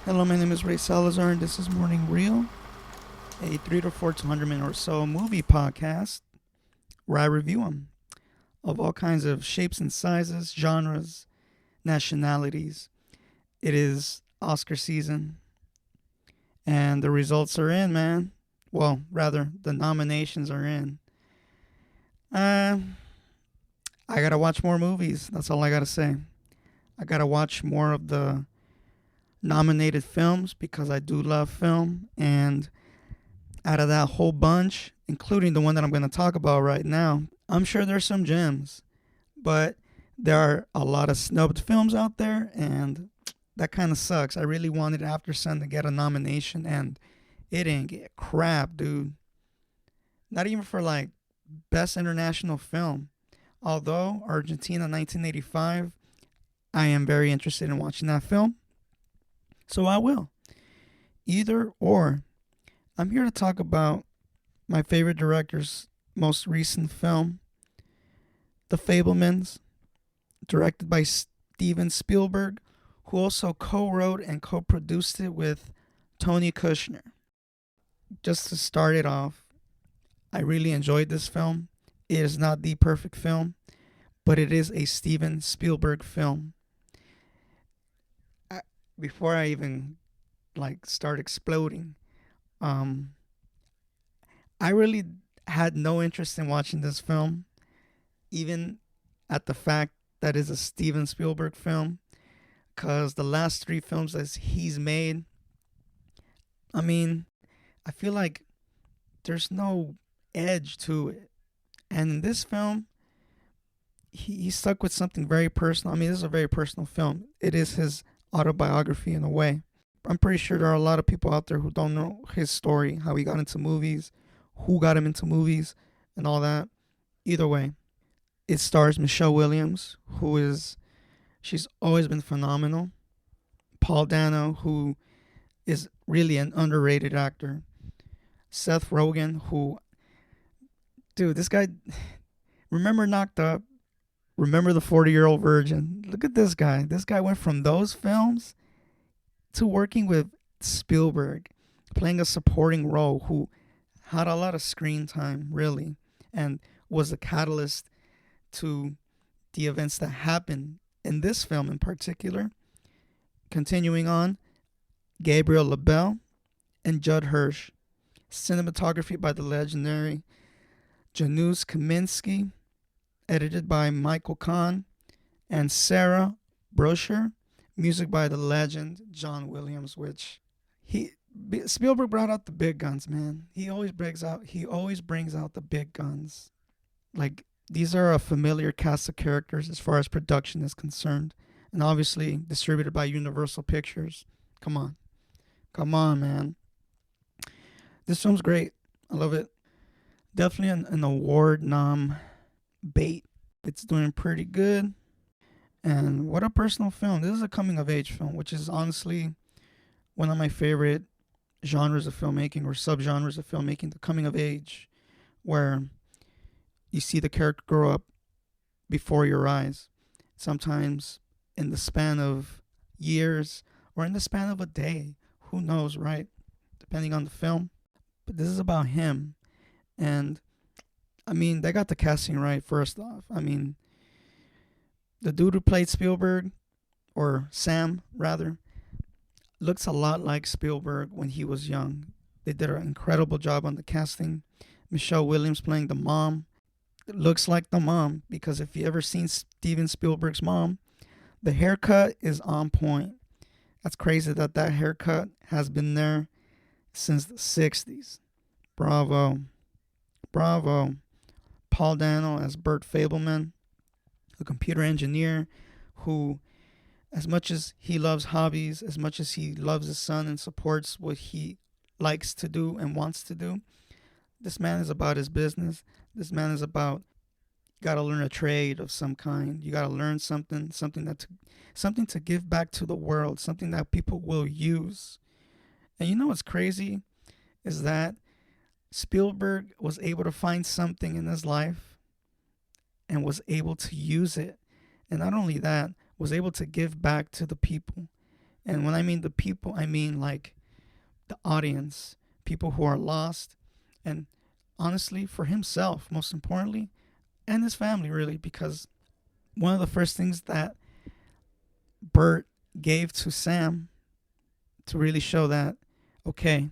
Hello, my name is Ray Salazar, and this is Morning Reel, a 3 to 4 to 100 minute or so movie podcast where I review them of all kinds of shapes and sizes, genres, nationalities. It is Oscar season, and the results are in, man. Well, rather, the nominations are in. Uh, I gotta watch more movies. That's all I gotta say. I gotta watch more of the nominated films because I do love film. And out of that whole bunch, including the one that I'm going to talk about right now, I'm sure there's some gems, but there are a lot of snubbed films out there, and that kind of sucks. I really wanted After Sun to get a nomination, and it didn't get crap, dude. Not even for like best international film. Although Argentina 1985, I am very interested in watching that film, so I will. Either or. I'm here to talk about my favorite director's most recent film, The Fabelmans, directed by Steven Spielberg, who also co wrote and co produced it with Tony Kushner. Just to start it off, I really enjoyed this film. It is not the perfect film, but it is a Steven Spielberg film. I, Before I even start exploding, um, I really had no interest in watching this film, even at the fact that it's a Steven Spielberg film, because the last three films that he's made, I mean, I feel like there's no edge to it. And in this film, he stuck with something very personal. I mean, this is a very personal film. It is his autobiography in a way. I'm pretty sure there are a lot of people out there who don't know his story, how he got into movies, who got him into movies, and all that. Either way, it stars Michelle Williams, she's always been phenomenal. Paul Dano, who is really an underrated actor. Seth Rogen, dude, this guy, remember Knocked Up, remember The 40-Year-Old Virgin. Look at this guy. This guy went from those films to working with Spielberg, playing a supporting role who had a lot of screen time, really, and was a catalyst to the events that happened in this film in particular. Continuing on, Gabriel LaBelle and Judd Hirsch. Cinematography by the legendary Janusz Kaminski, edited by Michael Kahn and Sarah Brosher. Music by the legend John Williams, which he Spielberg brought out the big guns, man. He always brings out the big guns. Like, these are a familiar cast of characters as far as production is concerned, and obviously distributed by Universal Pictures. Come on. Come on, man. This film's great. I love it. Definitely an award nom bait. It's doing pretty good. And what a personal film. This is a coming of age film, which is honestly one of my favorite genres of filmmaking or subgenres of filmmaking, the coming of age, where you see the character grow up before your eyes. Sometimes in the span of years or in the span of a day. Who knows, right? Depending on the film. But this is about him. And I mean, they got the casting right, first off. I mean, the dude who played Spielberg, or Sam, rather, looks a lot like Spielberg when he was young. They did an incredible job on the casting. Michelle Williams playing the mom. It looks like the mom, because if you ever seen Steven Spielberg's mom, the haircut is on point. That's crazy that haircut has been there since the 60s. Bravo. Bravo. Paul Dano as Bert Fabelman, a computer engineer who, as much as he loves hobbies, as much as he loves his son and supports what he likes to do and wants to do, this man is about his business. This man is about, you got to learn a trade of some kind. You got to learn something to give back to the world, something that people will use. And you know what's crazy is that Spielberg was able to find something in his life and was able to use it. And not only that, was able to give back to the people. And when I mean the people, I mean like the audience, people who are lost, and honestly, for himself, most importantly, and his family, really, because one of the first things that Bert gave to Sam to really show that, okay,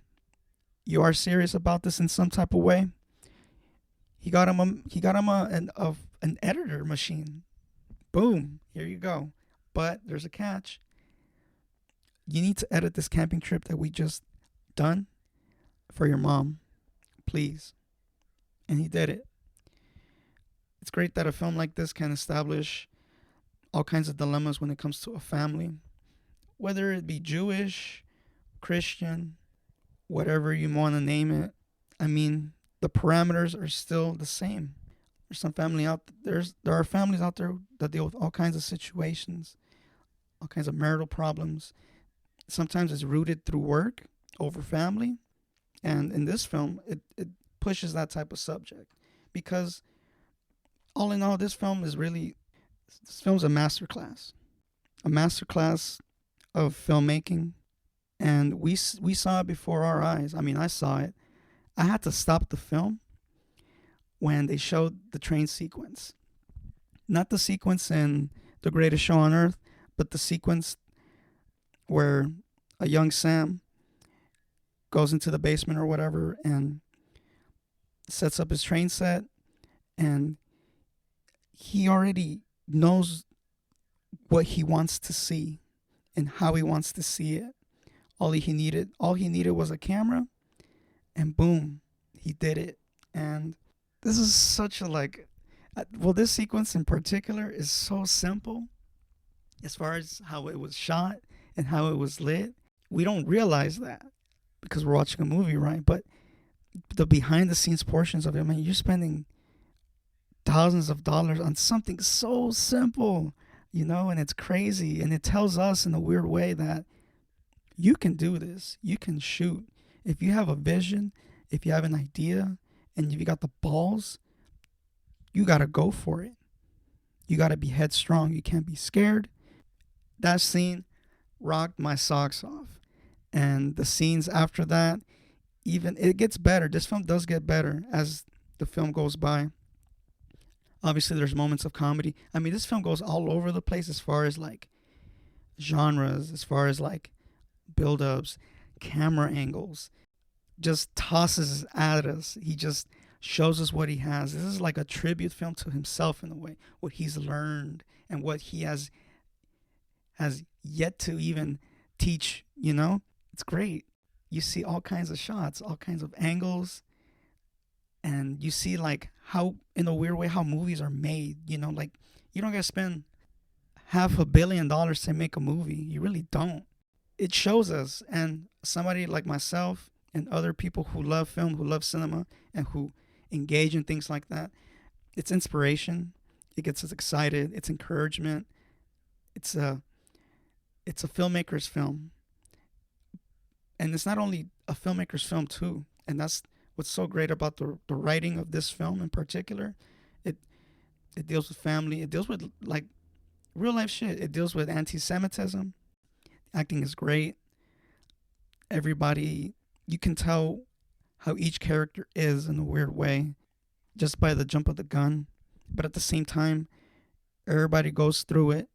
you are serious about this in some type of way. He got him an editor machine. Boom, here you go. But there's a catch. You need to edit this camping trip that we just done for your mom, please. And he did it. It's great that a film like this can establish all kinds of dilemmas when it comes to a family, whether it be Jewish, Christian, whatever you want to name it. I mean, the parameters are still the same. There's some family out there are families out there that deal with all kinds of situations, all kinds of marital problems. Sometimes it's rooted through work over family, and in this film, it pushes that type of subject because all in all, this film's a masterclass of filmmaking, and we saw it before our eyes. I mean, I saw it. I had to stop the film when they showed the train sequence, not the sequence in The Greatest Show on Earth, but the sequence where a young Sam goes into the basement or whatever and sets up his train set, and he already knows what he wants to see and how he wants to see it. All he needed was a camera, and boom, he did it. And this is such a this sequence in particular is so simple as far as how it was shot and how it was lit. We don't realize that because we're watching a movie, right? But the behind the scenes portions of it, man, you're spending thousands of dollars on something so simple, and it's crazy. And it tells us in a weird way that you can do this. You can shoot. If you have a vision, if you have an idea, and if you got the balls, you got to go for it. You got to be headstrong. You can't be scared. That scene rocked my socks off. And the scenes after that, even it gets better. This film does get better as the film goes by. Obviously, there's moments of comedy. I mean, this film goes all over the place as far as like genres, as far as like build-ups, camera angles. Just tosses at us. He just shows us what he has. This is like a tribute film to himself in a way, what he's learned and what he has yet to even teach. It's great. You see all kinds of shots, all kinds of angles, and you see like how, in a weird way, how movies are made. Like you don't gotta spend $500 million to make a movie. You really don't. It shows us, and somebody like myself and other people who love film, who love cinema, and who engage in things like that, it's inspiration. It gets us excited. It's encouragement. It's a filmmaker's film, and it's not only a filmmaker's film too. And that's what's so great about the writing of this film in particular. It deals with family. It deals with like real life shit. It deals with anti-Semitism. Acting is great. Everybody, you can tell how each character is in a weird way just by the jump of the gun. But at the same time, everybody goes through it.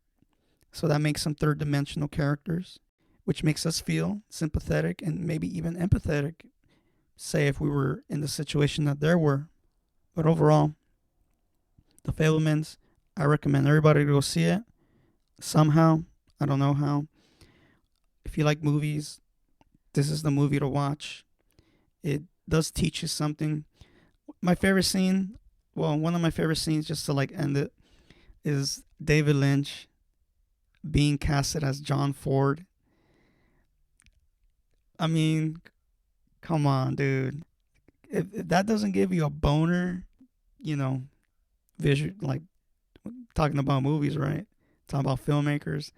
So that makes them third dimensional characters, which makes us feel sympathetic and maybe even empathetic, say if we were in the situation that they were. But overall, The Fabelmans, I recommend everybody to go see it. Somehow, I don't know how. If you like movies, this is the movie to watch. It does teach you something. My favorite scene, one of my favorite scenes, just to like end it, is David Lynch being casted as John Ford. I mean, come on, dude. If that doesn't give you a boner, visual, like talking about movies, right? Talking about filmmakers.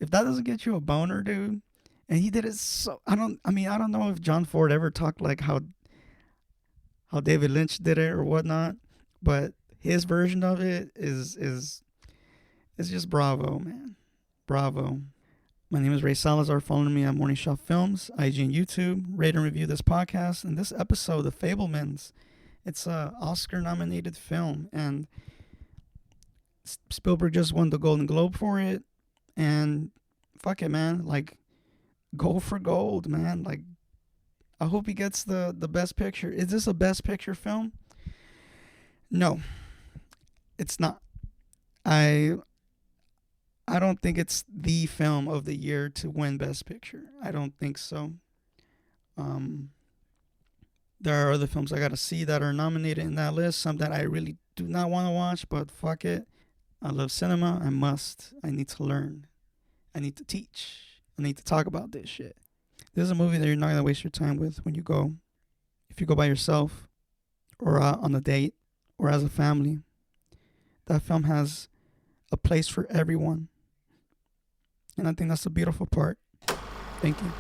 If that doesn't get you a boner, dude, and he did it so, I don't know if John Ford ever talked like how David Lynch did it or whatnot, but his version of it is just bravo, man. Bravo. My name is Ray Salazar. Follow me at Morning Shot Films, IG and YouTube. Rate and review this podcast. And this episode, The Fabelmans, it's a Oscar-nominated film. And Spielberg just won the Golden Globe for it. And fuck it, man. Like, go for gold, man. Like, I hope he gets the Best Picture. Is this a Best Picture film? No, it's not. I don't think it's the film of the year to win Best Picture. I don't think so. There are other films I gotta see that are nominated in that list. Some that I really do not want to watch, but fuck it. I love cinema. I must. I need to learn. I need to teach. I need to talk about this shit. This is a movie that you're not gonna waste your time with when you go. If you go by yourself, or on a date, or as a family. That film has a place for everyone. And I think that's the beautiful part. Thank you.